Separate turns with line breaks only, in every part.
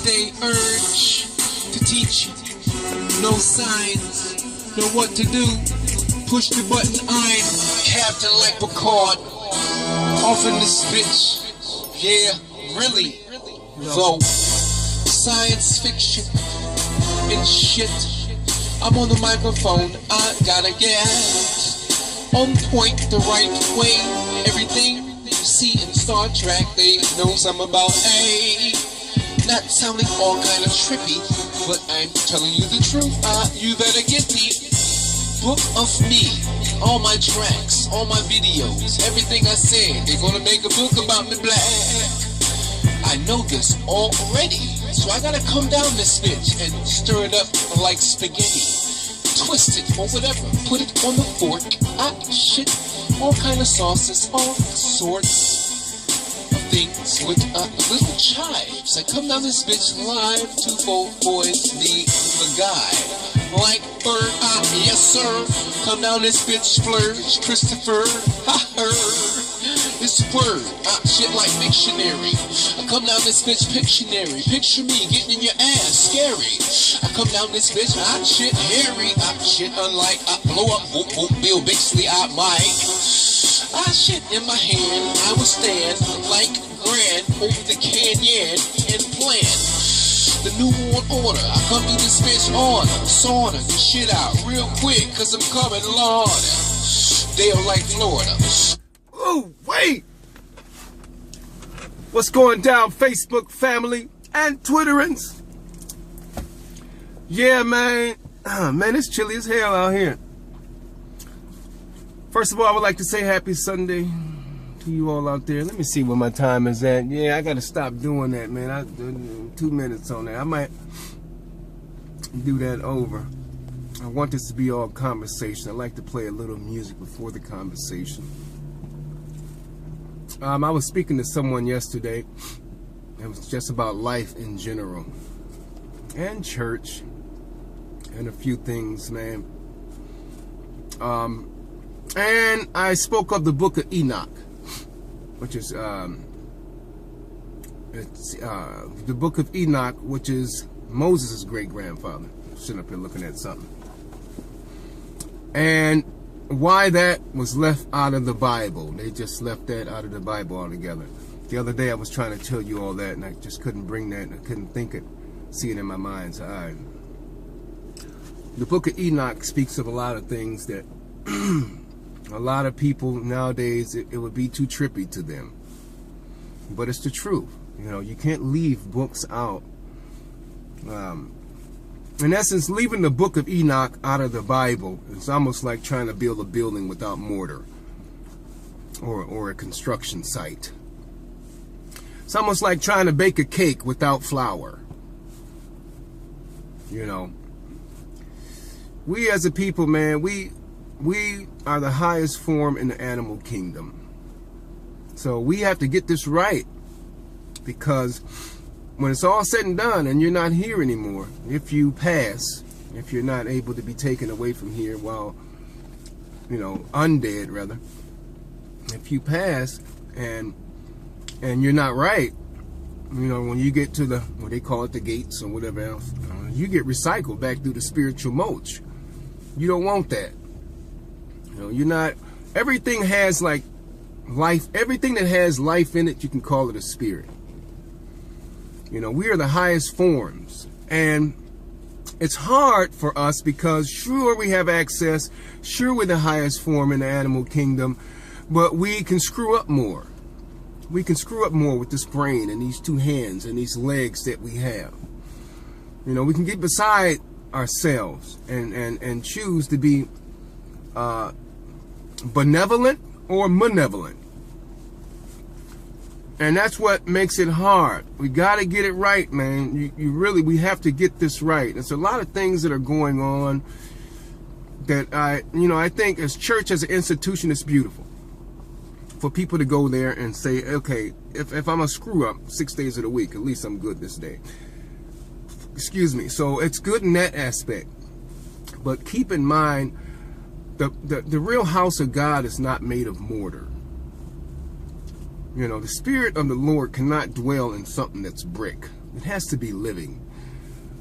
they urge to teach you. No signs, know what to do. Push the button, I'm Captain like Picard. Off in this bitch. Yeah, really. Though, science fiction and shit. I'm on the microphone, I gotta get on point the right way. Everything you see in Star Trek, they know something about. Hey, not sounding all kind of trippy, but I'm telling you the truth. You better get the book of me. All my tracks, all my videos, everything I said. They're gonna make a book about me black. I know this already, so I gotta come down this bitch and stir it up like spaghetti. Twist it or whatever, put it on the fork. Shit, all kind of sauces, all sorts of things with little chives. I come down this bitch live to boys, the guy. Like bird, yes sir. Come down this bitch, splurge, Christopher. I heard this word, shit like dictionary. I come down this bitch, Pictionary. Picture me getting in your ass, scary. I come down this bitch, shit hairy. Shit unlike, blow up, whoop whoop, Bill Bixley, mic. Shit in my hand, I will stand like grand over the canyon and plan the new world order. I come to this bitch on sauna the shit out real quick, cause I'm coming Lord. They are like Florida.
Oh, wait! What's going down, Facebook family and Twitterans? Yeah, man. Man, it's chilly as hell out here. First of all, I would like to say happy Sunday to you all out there. Let me see where my time is at. Yeah, I gotta stop doing that, man. 2 minutes on that. I might do that over. I want this to be all conversation. I like to play a little music before the conversation. I was speaking to someone yesterday. It was just about life in general and church and a few things, man. And I spoke of the book of Enoch, which is the book of Enoch, which is Moses' great-grandfather. Sitting up here looking at something. And why that was left out of the Bible. They just left that out of the Bible altogether. The other day I was trying to tell you all that, and I just couldn't bring that, and I couldn't see it in my mind's eye. The book of Enoch speaks of a lot of things that a lot of people nowadays, it would be too trippy to them. But it's the truth. You know, you can't leave books out. In essence, leaving the book of Enoch out of the Bible is almost like trying to build a building without mortar or a construction site. It's almost like trying to bake a cake without flour. You know, we as a people, man, we are the highest form in the animal kingdom. So we have to get this right, because when it's all said and done and you're not here anymore, if you pass, if you're not able to be taken away from here while, you know, undead rather, if you pass and you're not right, you know, when you get to the, what they call it, the gates or whatever else, you get recycled back through the spiritual mulch. You don't want that. You know, you're not, everything has like life, everything that has life in it, you can call it a spirit. You know, we are the highest forms, and it's hard for us because sure we have access, sure we're the highest form in the animal kingdom, but we can screw up more. We can screw up more with this brain and these two hands and these legs that we have. You know, we can get beside ourselves and choose to be benevolent or malevolent. And that's what makes it hard. We got to get it right, man. We have to get this right. There's a lot of things that are going on that I think as church, as an institution, it's beautiful. For people to go there and say, okay, if I'm a screw up 6 days of the week, at least I'm good this day. Excuse me. So it's good in that aspect. But keep in mind, the real house of God is not made of mortar. You know, the Spirit of the Lord cannot dwell in something that's brick It has to be living.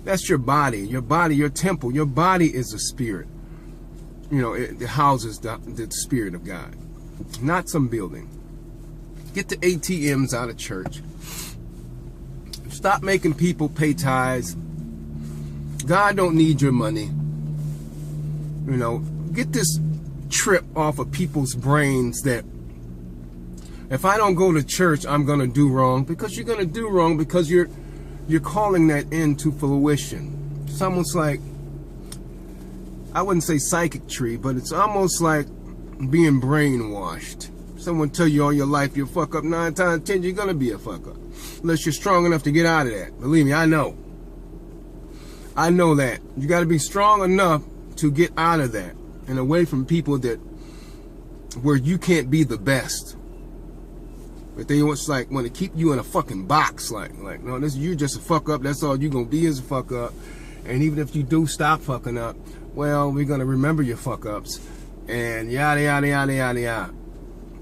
That's your body, your temple. Your body is a spirit. You know, it houses the Spirit of God, not some building. Get the ATMs out of church. Stop making people pay tithes. God don't need your money. You know, get this trip off of people's brains that if I don't go to church, I'm going to do wrong. Because you're going to do wrong because you're calling that into fruition. It's almost like, I wouldn't say psychiatry, but it's almost like being brainwashed. Someone tell you all your life you'll fuck up, 9 times out of 10 you're going to be a fuck up. Unless you're strong enough to get out of that. Believe me, I know. I know that. You got to be strong enough to get out of that and away from people that where you can't be the best. But they want to keep you in a fucking box. Like no, this you just a fuck up. That's all you gonna be is a fuck up. And even if you do stop fucking up, well, we're gonna remember your fuck ups and yada yada yada yada yada.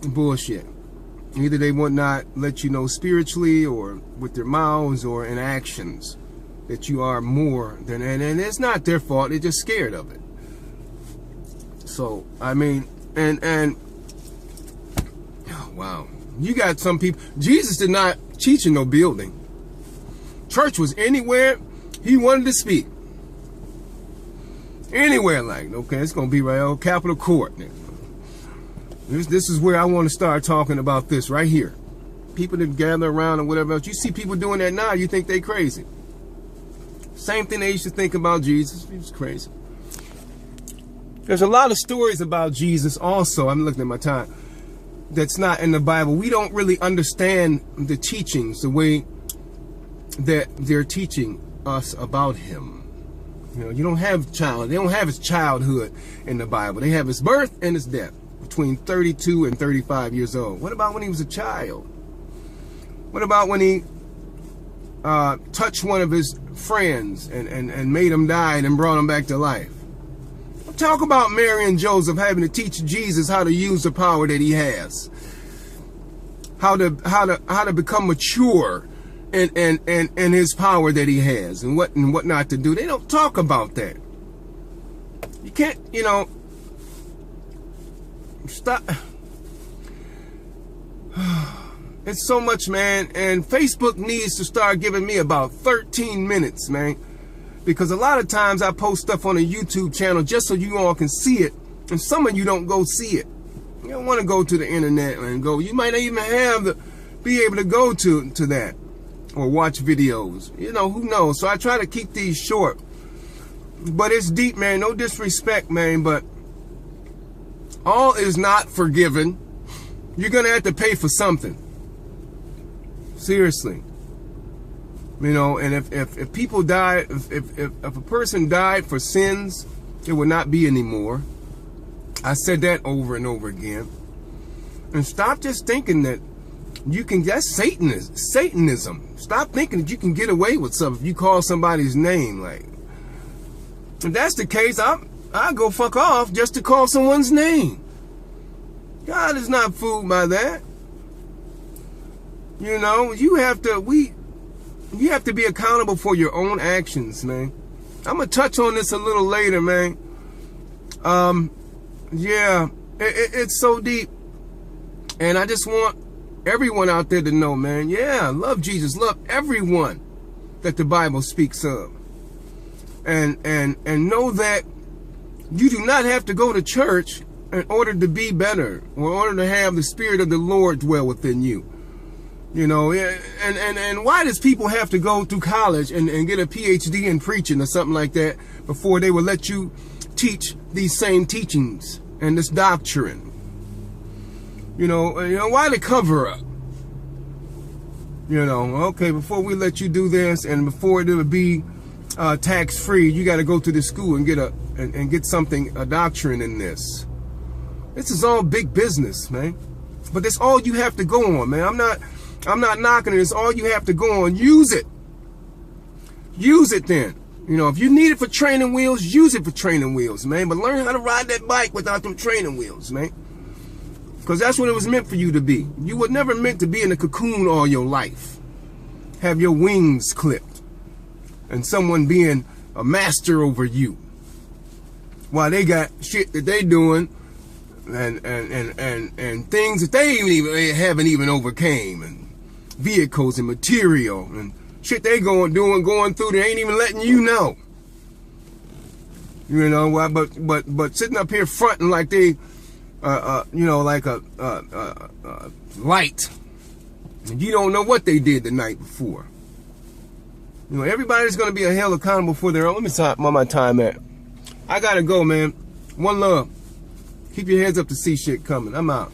Bullshit. Either they would not let you know spiritually or with their mouths or in actions that you are more than, and it's not their fault. They're just scared of it. So I mean, and oh, wow. You got some people. Jesus did not teach in no building. Church was anywhere he wanted to speak. Anywhere, like, okay, it's going to be right on Capitol Court. This is where I want to start talking about this right here. People that gather around or whatever else. You see people doing that now, you think they crazy. Same thing they used to think about Jesus. He was crazy. There's a lot of stories about Jesus also. I'm looking at my time. That's not in the Bible. We don't really understand the teachings the way that they're teaching us about him. You know, you don't have they don't have his childhood in the Bible. They have his birth and his death between 32 and 35 years old. What about when he was a child? What about when he touched one of his friends and made him die and then brought him back to life? Talk about Mary and Joseph having to teach Jesus how to use the power that he has, how to become mature in his power that he has, and what not to do. They don't talk about that. You can't, you know, stop. It's so much, man, and Facebook needs to start giving me about 13 minutes, man. Because a lot of times I post stuff on a YouTube channel just so you all can see it. And some of you don't go see it. You don't want to go to the internet and go. You might not even be able to go to that. Or watch videos. You know, who knows? So I try to keep these short. But it's deep, man. No disrespect, man. But all is not forgiven. You're going to have to pay for something. Seriously. You know, and if people die, if a person died for sins, it would not be anymore. I said that over and over again. And stop just thinking that you can, that's Satanism. Stop thinking that you can get away with something if you call somebody's name. Like, if that's the case, I'll go fuck off just to call someone's name. God is not fooled by that. You know, you have to be accountable for your own actions, man. I'm going to touch on this a little later, man. Yeah, it's so deep. And I just want everyone out there to know, man. Yeah, love Jesus. Love everyone that the Bible speaks of. And know that you do not have to go to church in order to be better, or in order to have the Spirit of the Lord dwell within you. You know, and why does people have to go through college and get a PhD in preaching or something like that before they will let you teach these same teachings and this doctrine? You know, why the cover up? You know, okay, before we let you do this and before it would be tax free, you got to go to the school and get something, a doctrine in this. This is all big business, man. But that's all you have to go on, man. I'm not knocking it. It's all you have to go on. Use it. Use it then. You know, if you need it for training wheels, use it for training wheels, man. But learn how to ride that bike without them training wheels, man. Because that's what it was meant for you to be. You were never meant to be in a cocoon all your life. have your wings clipped and someone being a master over you while they got shit that they doing and things that they haven't even overcame, and vehicles and material and shit they going through they ain't even letting you know. You know, but sitting up here fronting like they you know, like a light, and you don't know what they did the night before. You know, everybody's gonna be a hell accountable for their own. Let me stop where my time at. I gotta go, man. One love. Keep your heads up to see shit coming. I'm out.